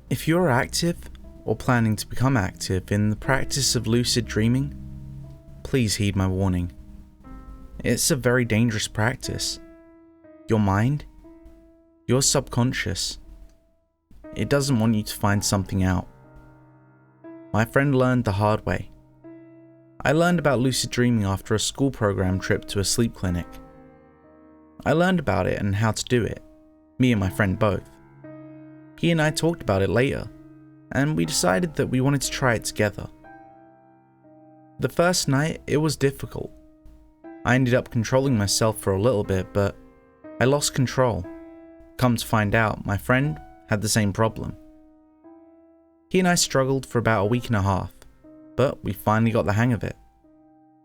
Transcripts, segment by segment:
If you're active or planning to become active in the practice of lucid dreaming, please heed my warning. It's a very dangerous practice. Your mind, your subconscious, it doesn't want you to find something out. My friend learned the hard way. I learned about lucid dreaming after a school program trip to a sleep clinic. I learned about it and how to do it, me and my friend both. He and I talked about it later, and we decided that we wanted to try it together. The first night, it was difficult. I ended up controlling myself for a little bit, but I lost control. Come to find out, my friend had the same problem. He and I struggled for about a week and a half, but we finally got the hang of it.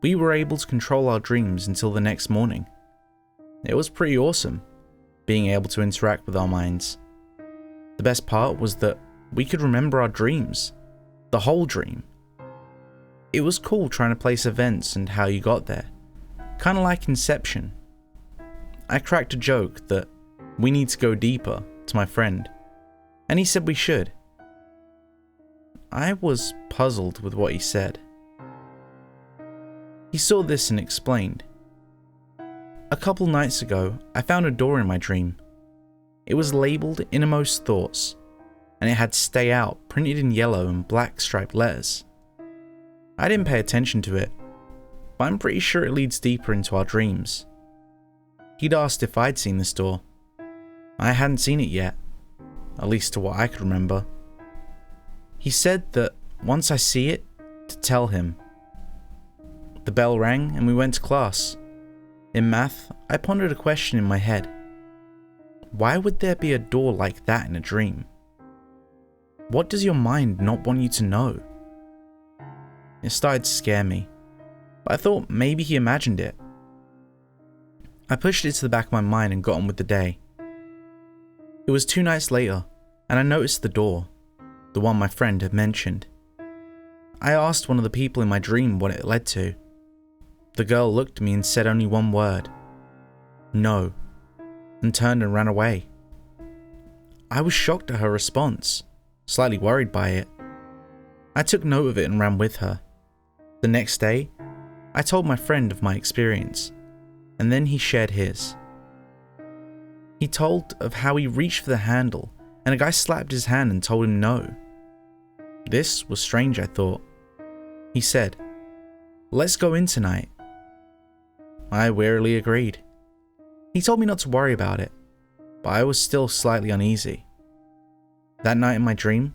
We were able to control our dreams until the next morning. It was pretty awesome, being able to interact with our minds. The best part was that we could remember our dreams, the whole dream. It was cool trying to place events and how you got there, kind of like Inception. I cracked a joke that we need to go deeper to my friend, and he said we should. I was puzzled with what he said. He saw this and explained. A couple nights ago, I found a door in my dream. It was labelled Innermost Thoughts, and it had Stay Out printed in yellow and black striped letters. I didn't pay attention to it, but I'm pretty sure it leads deeper into our dreams. He'd asked if I'd seen this door. I hadn't seen it yet, at least to what I could remember. He said that once I see it, to tell him. The bell rang and we went to class. In math, I pondered a question in my head. Why would there be a door like that in a dream? What does your mind not want you to know? It started to scare me, but I thought maybe he imagined it. I pushed it to the back of my mind and got on with the day. It was 2 nights later, and I noticed the door, the one my friend had mentioned. I asked one of the people in my dream what it led to. The girl looked at me and said only one word, "No," and turned and ran away. I was shocked at her response, slightly worried by it. I took note of it and ran with her. The next day, I told my friend of my experience, and then he shared his. He told of how he reached for the handle and a guy slapped his hand and told him no. This was strange, I thought. He said, "Let's go in tonight." I wearily agreed. He told me not to worry about it, but I was still slightly uneasy. That night in my dream,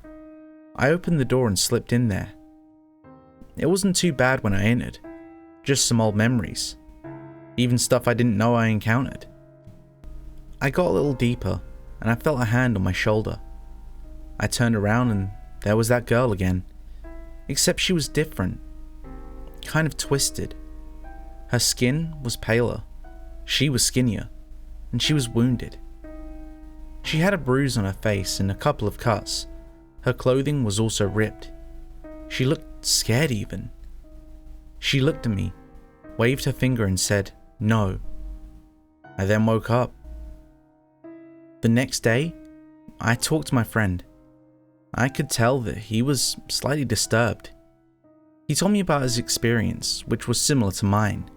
I opened the door and slipped in there. It wasn't too bad when I entered, just some old memories, even stuff I didn't know I encountered. I got a little deeper and I felt a hand on my shoulder. I turned around and there was that girl again, except she was different, kind of twisted. Her skin was paler, she was skinnier, and she was wounded. She had a bruise on her face and a couple of cuts. Her clothing was also ripped. She looked scared even. She looked at me, waved her finger and said, "No." I then woke up. The next day, I talked to my friend. I could tell that he was slightly disturbed. He told me about his experience, which was similar to mine.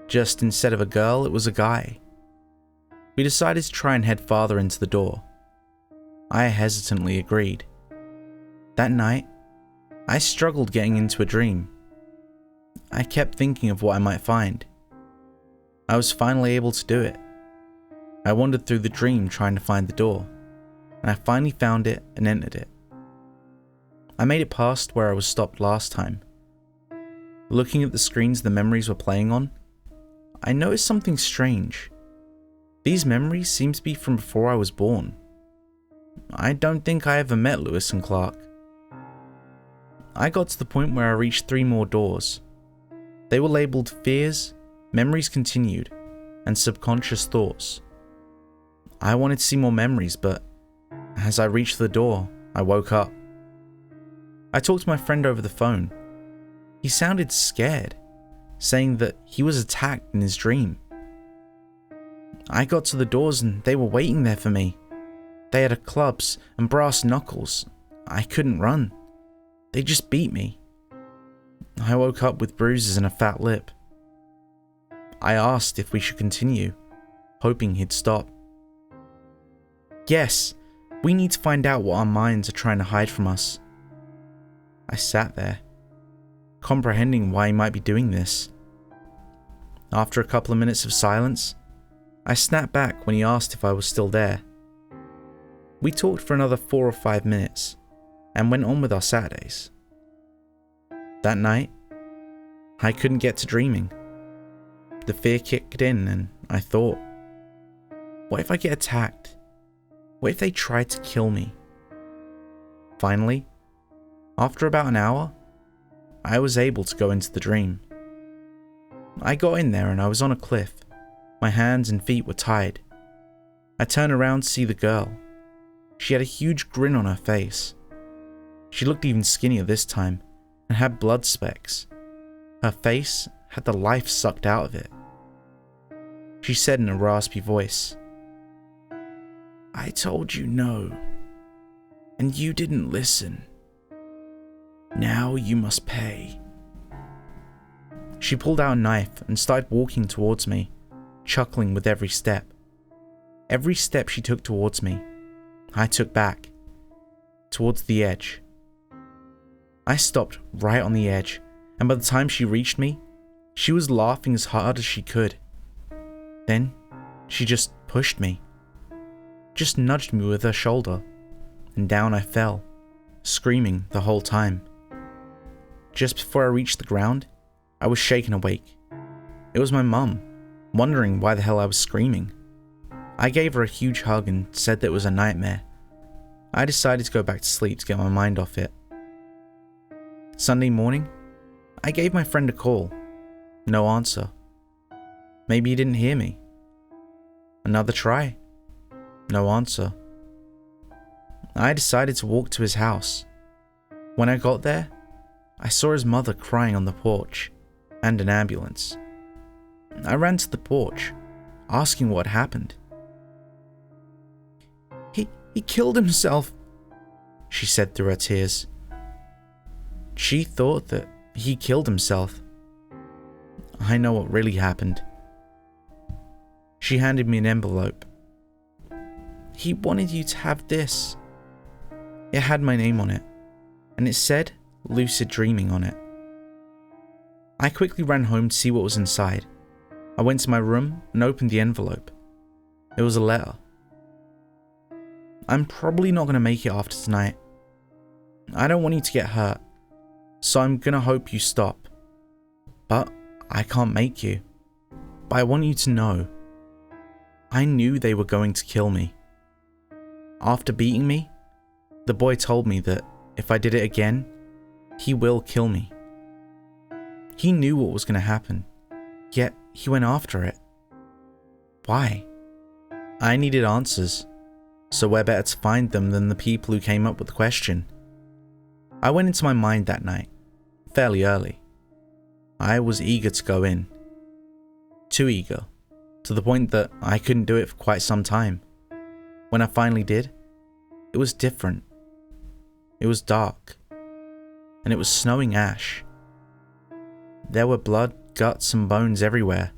Just instead of a girl, it was a guy. We decided to try and head farther into the door. I hesitantly agreed. That night, I struggled getting into a dream. I kept thinking of what I might find. I was finally able to do it. I wandered through the dream trying to find the door, and I finally found it and entered it. I made it past where I was stopped last time. Looking at the screens the memories were playing on, I noticed something strange. These memories seem to be from before I was born. I don't think I ever met Lewis and Clark. I got to the point where I reached 3 more doors. They were labelled Fears, Memories Continued, and Subconscious Thoughts. I wanted to see more memories, but as I reached the door, I woke up. I talked to my friend over the phone. He sounded scared, saying that he was attacked in his dream. I got to the doors and they were waiting there for me. They had clubs and brass knuckles. I couldn't run. They just beat me. I woke up with bruises and a fat lip. I asked if we should continue, hoping he'd stop. Yes, we need to find out what our minds are trying to hide from us. I sat there, comprehending why he might be doing this. After a couple of minutes of silence, I snapped back when he asked if I was still there. We talked for another 4 or 5 minutes, and went on with our Saturdays. That night, I couldn't get to dreaming. The fear kicked in and I thought, what if I get attacked? What if they try to kill me? Finally, after about an hour, I was able to go into the dream. I got in there and I was on a cliff. My hands and feet were tied. I turned around to see the girl. She had a huge grin on her face. She looked even skinnier this time and had blood specks. Her face had the life sucked out of it. She said in a raspy voice, "I told you no, and you didn't listen. Now you must pay." She pulled out a knife and started walking towards me, chuckling with every step. Every step she took towards me, I took back, towards the edge. I stopped right on the edge, and by the time she reached me, she was laughing as hard as she could. Then, she just pushed me, just nudged me with her shoulder, and down I fell, screaming the whole time. Just before I reached the ground, I was shaken awake. It was my mum, wondering why the hell I was screaming. I gave her a huge hug and said that it was a nightmare. I decided to go back to sleep to get my mind off it. Sunday morning, I gave my friend a call. No answer. Maybe he didn't hear me. Another try. No answer. I decided to walk to his house. When I got there, I saw his mother crying on the porch, and an ambulance. I ran to the porch, asking what had happened. He killed himself, she said through her tears. She thought that he killed himself. I know what really happened. She handed me an envelope. He wanted you to have this. It had my name on it, and it said Lucid Dreaming on it. I quickly ran home to see what was inside. I went to my room and opened the envelope. It was a letter. I'm probably not going to make it after tonight. I don't want you to get hurt, so I'm going to hope you stop. But I can't make you. But I want you to know, I knew they were going to kill me. After beating me, the boy told me that if I did it again, he will kill me. He knew what was going to happen, yet he went after it. Why? I needed answers, so where better to find them than the people who came up with the question? I went into my mind that night, fairly early. I was eager to go in. Too eager, to the point that I couldn't do it for quite some time. When I finally did, it was different. It was dark, and it was snowing ash. There were blood, guts, and bones everywhere.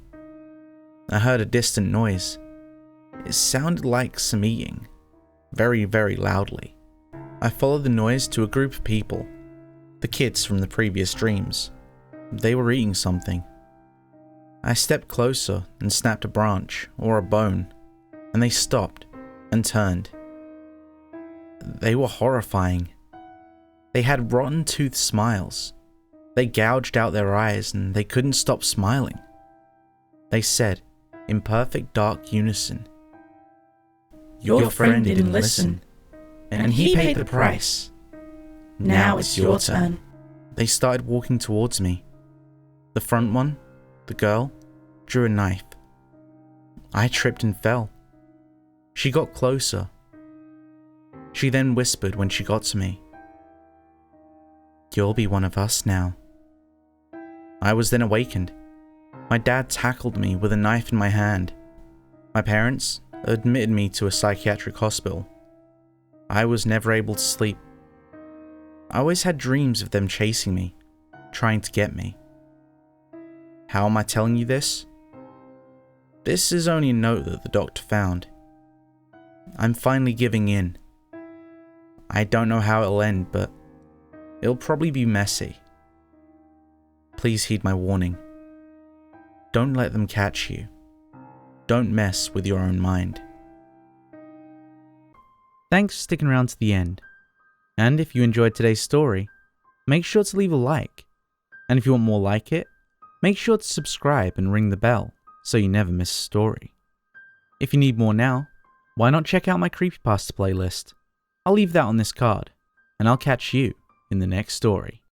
I heard a distant noise. It sounded like some eating, very, very loudly. I followed the noise to a group of people, the kids from the previous dreams. They were eating something. I stepped closer and snapped a branch or a bone, and they stopped and turned. They were horrifying. They had rotten-toothed smiles. They gouged out their eyes and they couldn't stop smiling. They said, in perfect dark unison, "Your friend didn't listen, and he paid the price. Now it's your turn." They started walking towards me. The front one, the girl, drew a knife. I tripped and fell. She got closer. She then whispered when she got to me, "You'll be one of us now." I was then awakened. My dad tackled me with a knife in my hand. My parents admitted me to a psychiatric hospital. I was never able to sleep. I always had dreams of them chasing me, trying to get me. How am I telling you this? This is only a note that the doctor found. I'm finally giving in. I don't know how it'll end, but it'll probably be messy. Please heed my warning. Don't let them catch you. Don't mess with your own mind. Thanks for sticking around to the end. And if you enjoyed today's story, make sure to leave a like. And if you want more like it, make sure to subscribe and ring the bell so you never miss a story. If you need more now, why not check out my Creepypasta playlist? I'll leave that on this card, and I'll catch you in the next story.